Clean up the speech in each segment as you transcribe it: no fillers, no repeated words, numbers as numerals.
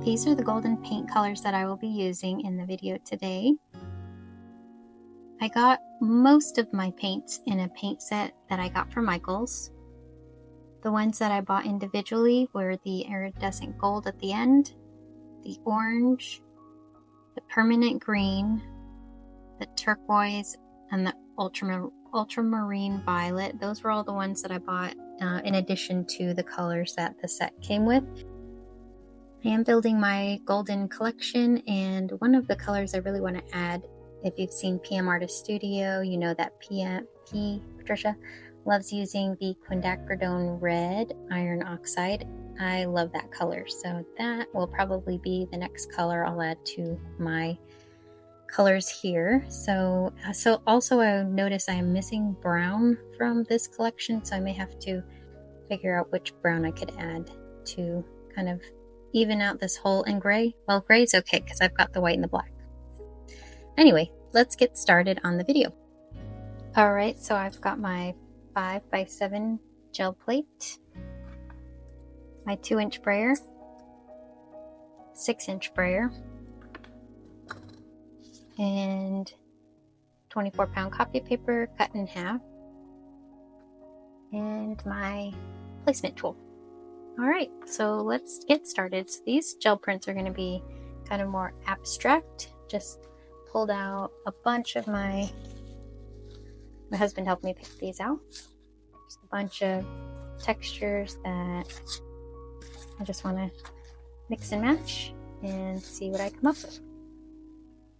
these are the golden paint colors that I will be using in the video today. I got most of my paints in a paint set that I got from Michaels. The ones that I bought individually were the iridescent gold at the end, the orange, the permanent green, the turquoise, and the ultramarine violet. Those were all the ones that I bought in addition to the colors that the set came with. I am building my golden collection, and one of the colors I really want to add, if you've seen PM Artist Studio, you know that Patricia loves using the quinacridone red iron oxide. I love that color, so that will probably be the next color I'll add to my colors here. So also I notice I am missing brown from this collection, so I may have to figure out which brown I could add to kind of even out this whole, and gray. Well, gray is okay because I've got the white and the black. Anyway, let's get started on the video. Alright, so I've got my 5x7 gel plate, my 2-inch brayer, 6-inch brayer, and 24-pound copy paper cut in half, and my placement tool. Alright, so let's get started. So these gel prints are going to be kind of more abstract. Just pulled out a bunch of my husband helped me pick these out. Just a bunch of textures that I just want to mix and match and see what I come up with.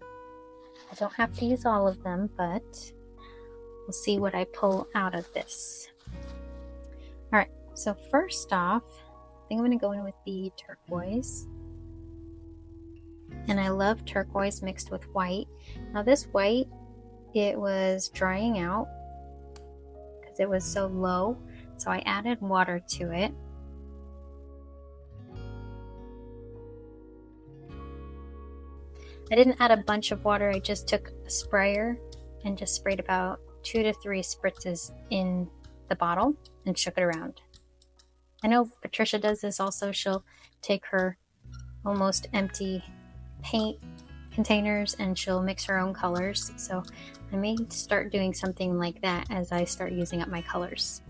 I don't have to use all of them, but we'll see what I pull out of this. Alright, so first off, I think I'm going to go in with the turquoise. And I love turquoise mixed with white. Now this white, it was drying out because it was so low, so I added water to it. I didn't add a bunch of water, I just took a sprayer and just sprayed about 2 to 3 spritzes in the bottle and shook it around. I know Patricia does this also. She'll take her almost empty paint containers and she'll mix her own colors. So I may start doing something like that as I start using up my colors.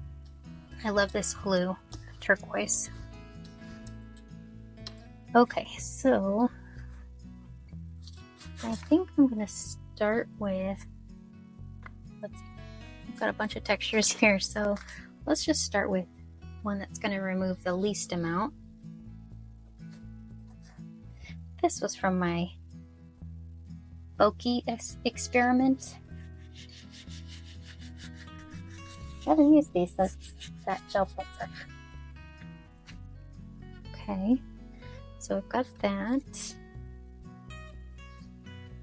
I love this blue turquoise. Okay, so I think I'm going to start with, let's see, I've got a bunch of textures here, so let's just start with one that's going to remove the least amount. This was from my Bokeh experiment. I haven't used these since that gel pencil. Okay, so I've got that.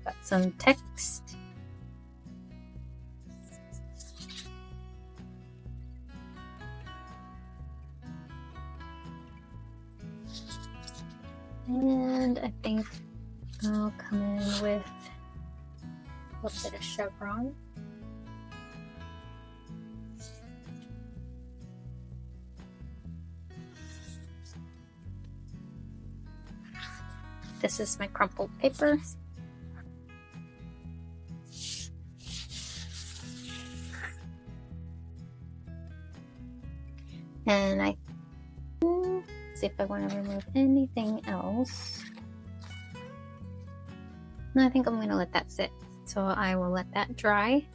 Got some text. And I think I'll come in with a little bit of chevron. This is my crumpled paper. And I see if I want to remove anything else. No, I think I'm going to let that sit. So I will let that dry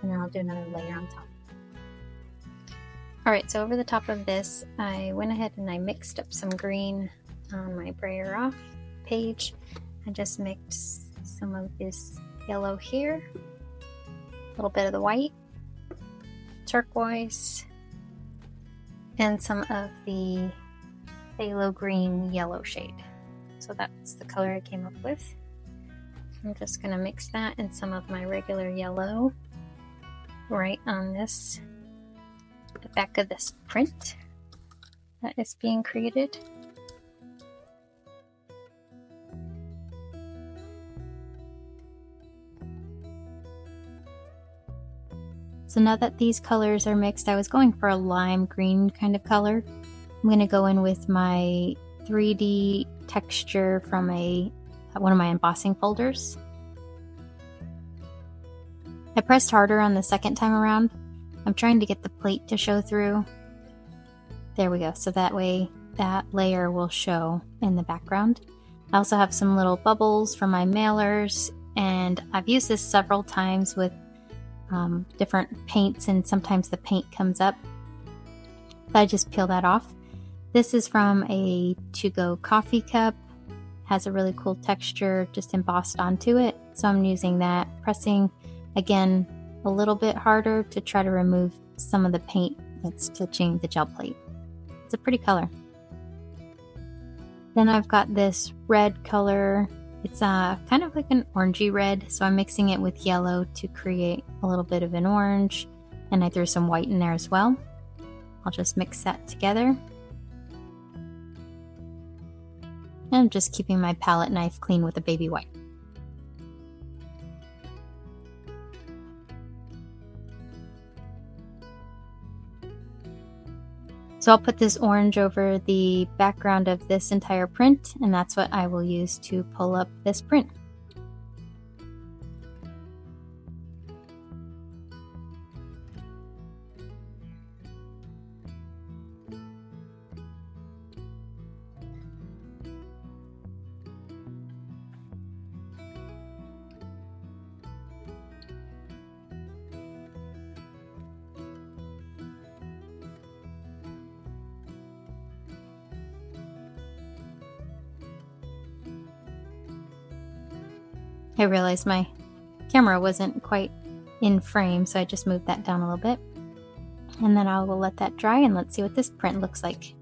and then I'll do another layer on top. Alright, so over the top of this, I went ahead and I mixed up some green on my brayer off page. I just mixed some of this yellow here, a little bit of the white, turquoise, and some of the phthalo green yellow shade. So that's the color I came up with. I'm just going to mix that and some of my regular yellow right on this, the back of this print that is being created. So now that these colors are mixed, I was going for a lime green kind of color. I'm going to go in with my 3D texture from one of my embossing folders. I pressed harder on the second time around. I'm trying to get the plate to show through. There we go, so that way that layer will show in the background. I also have some little bubbles for my mailers, and I've used this several times with different paints, and sometimes the paint comes up. But I just peel that off. This is from a to-go coffee cup. Has a really cool texture just embossed onto it. So I'm using that, pressing again a little bit harder to try to remove some of the paint that's touching the gel plate. It's a pretty color. Then I've got this red color. It's kind of like an orangey red, so I'm mixing it with yellow to create a little bit of an orange, and I threw some white in there as well. I'll just mix that together. And I'm just keeping my palette knife clean with a baby wipe. So I'll put this orange over the background of this entire print, and that's what I will use to pull up this print. I realized my camera wasn't quite in frame, so I just moved that down a little bit. And then I will let that dry, and let's see what this print looks like.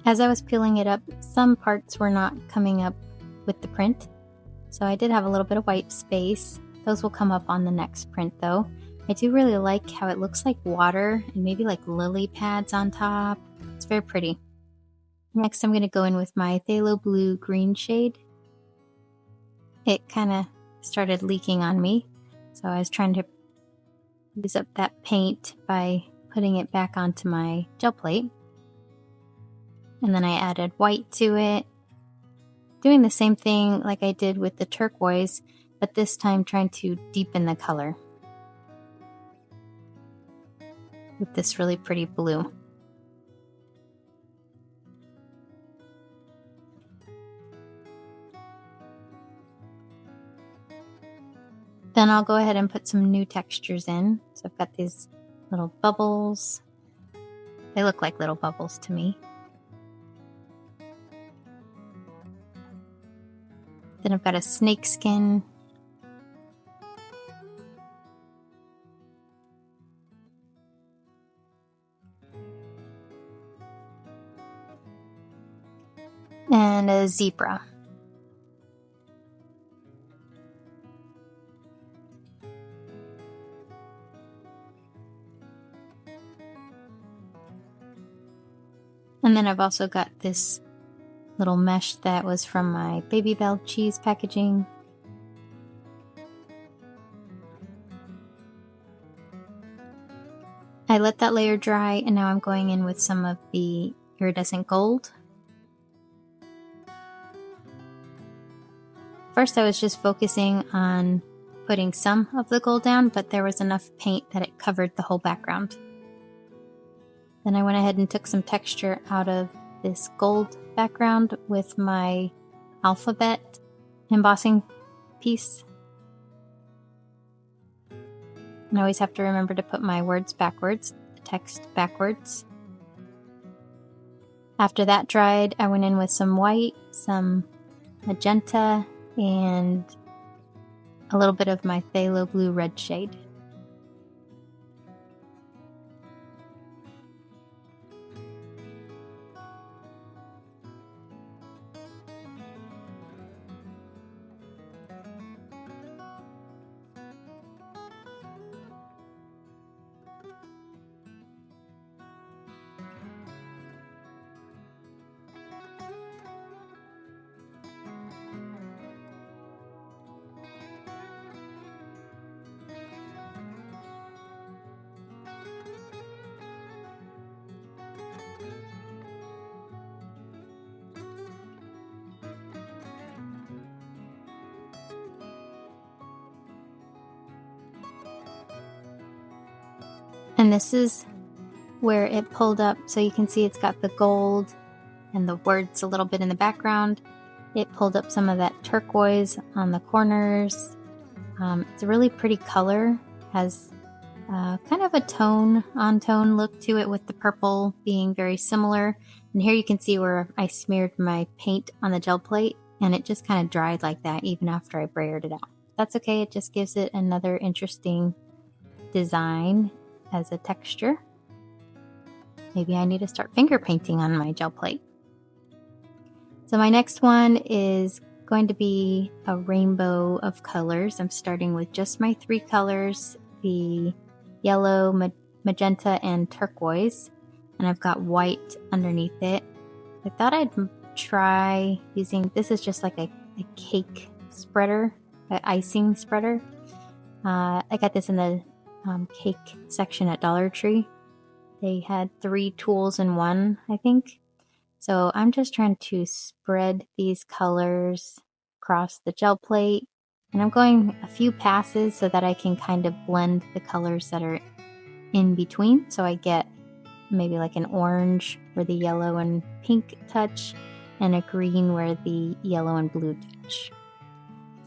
As I was peeling it up, some parts were not coming up with the print, so I did have a little bit of white space. Those will come up on the next print though. I do really like how it looks like water and maybe like lily pads on top. It's very pretty. Next, I'm going to go in with my phthalo blue green shade. It kind of started leaking on me, so I was trying to use up that paint by putting it back onto my gel plate. And then I added white to it, doing the same thing like I did with the turquoise, but this time trying to deepen the color with this really pretty blue. Then I'll go ahead and put some new textures in. So I've got these little bubbles. They look like little bubbles to me. Then I've got a snake skin. And a zebra. And then I've also got this little mesh that was from my Baby Bell cheese packaging. I let that layer dry, and now I'm going in with some of the iridescent gold. First I was just focusing on putting some of the gold down, but there was enough paint that it covered the whole background. Then I went ahead and took some texture out of this gold background with my alphabet embossing piece. And I always have to remember to put my words backwards, the text backwards. After that dried, I went in with some white, some magenta, and a little bit of my phthalo blue red shade. And this is where it pulled up, so you can see it's got the gold and the words a little bit in the background. It pulled up some of that turquoise on the corners. It's a really pretty color, has kind of a on-tone look to it, with the purple being very similar. And here you can see where I smeared my paint on the gel plate, and it just kind of dried like that even after I brayered it out. That's okay, it just gives it another interesting design as a texture. Maybe I need to start finger painting on my gel plate. So my next one is going to be a rainbow of colors. I'm starting with just my 3 colors, the yellow, magenta, and turquoise. And I've got white underneath it. I thought I'd try using, this is just like a cake spreader, an icing spreader. I got this in the cake section at Dollar Tree. They had 3 tools in one, I think. So I'm just trying to spread these colors across the gel plate. And I'm going a few passes so that I can kind of blend the colors that are in between. So I get maybe like an orange where the yellow and pink touch, and a green where the yellow and blue touch.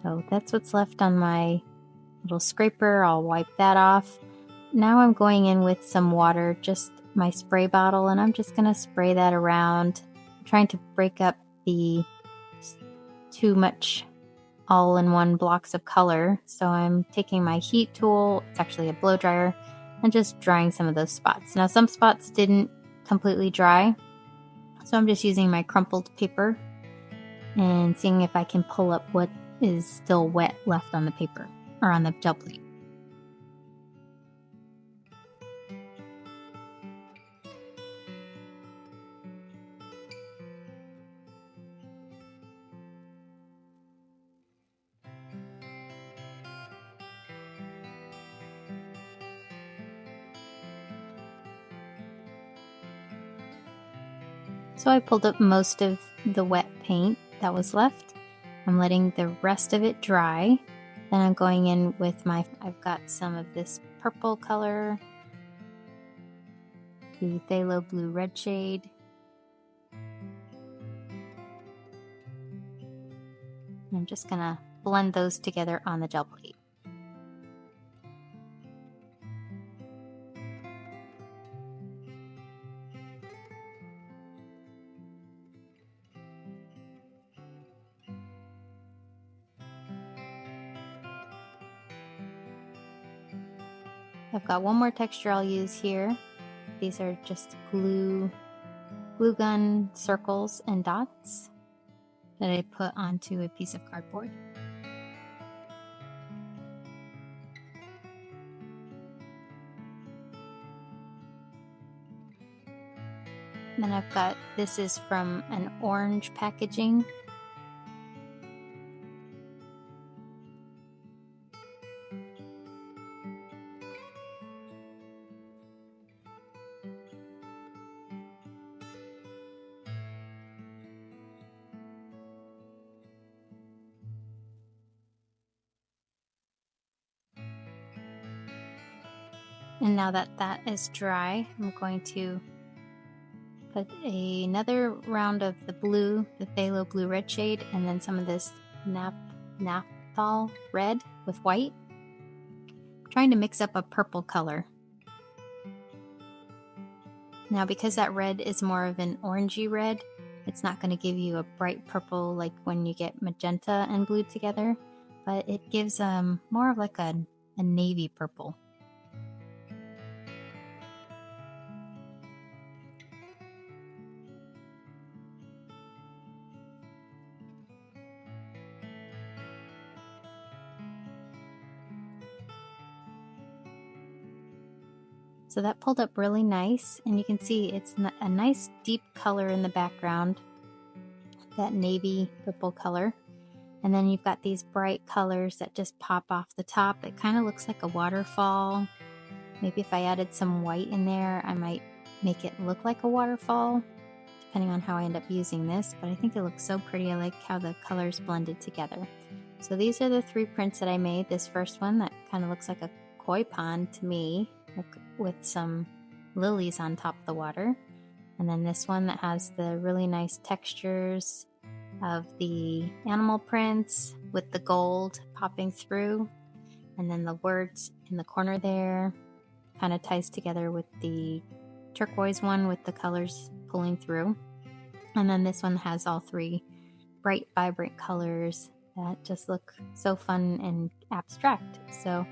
So that's what's left on my little scraper. I'll wipe that off. Now I'm going in with some water, just my spray bottle, and I'm just going to spray that around. I'm trying to break up the too much all-in-one blocks of color. So I'm taking my heat tool, it's actually a blow dryer, and just drying some of those spots. Now some spots didn't completely dry, so I'm just using my crumpled paper and seeing if I can pull up what is still wet left on the paper or on the gel plate. So I pulled up most of the wet paint that was left. I'm letting the rest of it dry. Then I'm going in with I've got some of this purple color, the phthalo blue red shade. And I'm just gonna blend those together on the gel plate. I've got one more texture I'll use here. These are just glue gun circles and dots that I put onto a piece of cardboard. Then I've got, this is from an orange packaging. And now that that is dry, I'm going to put another round of the blue, the phthalo blue red shade, and then some of this naphthol red with white. I'm trying to mix up a purple color. Now because that red is more of an orangey red, it's not going to give you a bright purple like when you get magenta and blue together, but it gives more of like a navy purple. So that pulled up really nice, and you can see it's a nice deep color in the background, that navy purple color. And then you've got these bright colors that just pop off the top. It kind of looks like a waterfall. Maybe if I added some white in there, I might make it look like a waterfall, depending on how I end up using this. But I think it looks so pretty. I like how the colors blended together. So these are the 3 prints that I made. This first one that kind of looks like a koi pond to me, with some lilies on top of the water. And then this one that has the really nice textures of the animal prints with the gold popping through. And then the words in the corner there kind of ties together with the turquoise one with the colors pulling through. And then this one has all three bright, vibrant colors that just look so fun and abstract. So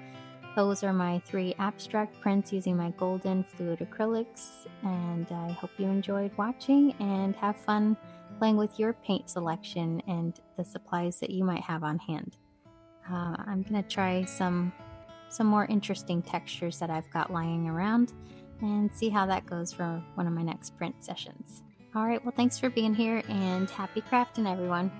those are my 3 abstract prints using my Golden Fluid Acrylics, and I hope you enjoyed watching and have fun playing with your paint selection and the supplies that you might have on hand. I'm going to try some more interesting textures that I've got lying around and see how that goes for one of my next print sessions. Alright, well thanks for being here and happy crafting, everyone.